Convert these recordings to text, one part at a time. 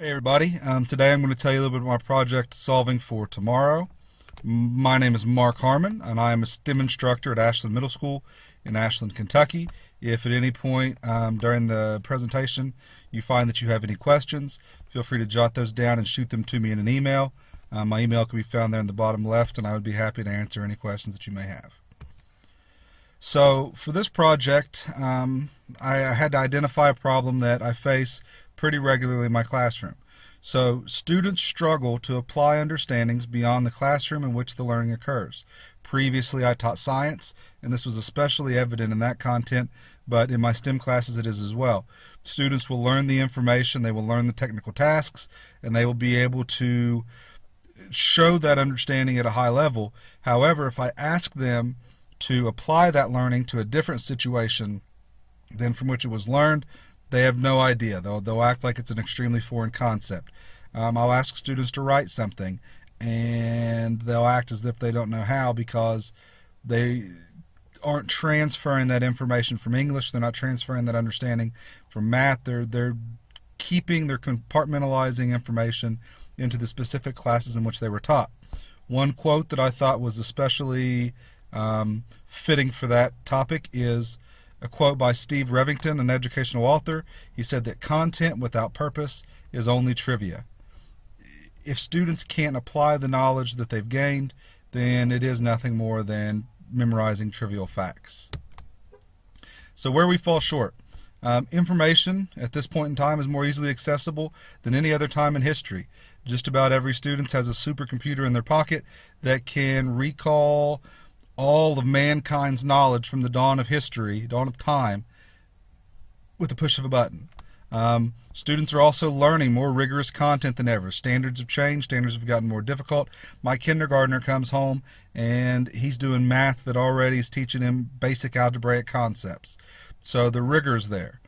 Hey everybody, today I'm going to tell you a little bit about my project solving for tomorrow. My name is Mark Harmon and I am a STEM instructor at Ashland Middle School in Ashland, Kentucky. If at any point during the presentation you find that you have any questions, feel free to jot those down and shoot them to me in an email. My email can be found there in the bottom left and I would be happy to answer any questions that you may have. So for this project, I had to identify a problem that I face pretty regularly in my classroom. So students struggle to apply understandings beyond the classroom in which the learning occurs. Previously I taught science, and this was especially evident in that content, but in my STEM classes it is as well. Students will learn the information, they will learn the technical tasks, and they will be able to show that understanding at a high level. However, if I ask them to apply that learning to a different situation than from which it was learned, they have no idea. They'll act like it's an extremely foreign concept. I'll ask students to write something, and they'll act as if they don't know how because they aren't transferring that information from English. They're not transferring that understanding from math. They're compartmentalizing information into the specific classes in which they were taught. One quote that I thought was especially fitting for that topic is a quote by Steve Revington, an educational author. He said that content without purpose is only trivia. If students can't apply the knowledge that they've gained, then it is nothing more than memorizing trivial facts. So where we fall short. Information at this point in time is more easily accessible than any other time in history. Just about every student has a supercomputer in their pocket that can recall all of mankind's knowledge from the dawn of history, dawn of time, with the push of a button. Students are also learning more rigorous content than ever. Standards have changed, standards have gotten more difficult. My kindergartner comes home and he's doing math that already is teaching him basic algebraic concepts. So the rigor's there.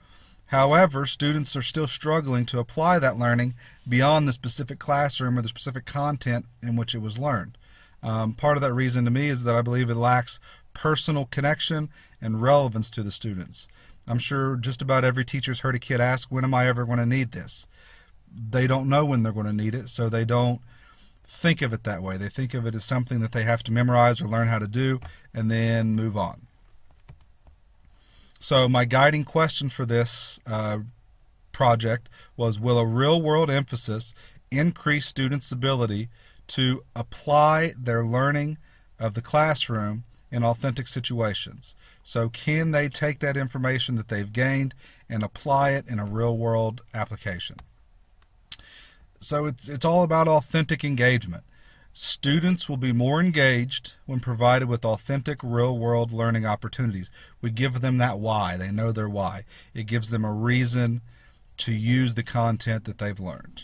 However, students are still struggling to apply that learning beyond the specific classroom or the specific content in which it was learned. Part of that reason to me is that I believe it lacks personal connection and relevance to the students. I'm sure just about every teacher's heard a kid ask, when am I ever going to need this? They don't know when they're going to need it, so they don't think of it that way. They think of it as something that they have to memorize or learn how to do and then move on. So my guiding question for this project was, will a real-world emphasis increase students' ability to apply their learning of the classroom in authentic situations? So can they take that information that they've gained and apply it in a real-world application? So it's all about authentic engagement. Students will be more engaged when provided with authentic real-world learning opportunities. We give them that why. They know their why. It gives them a reason to use the content that they've learned.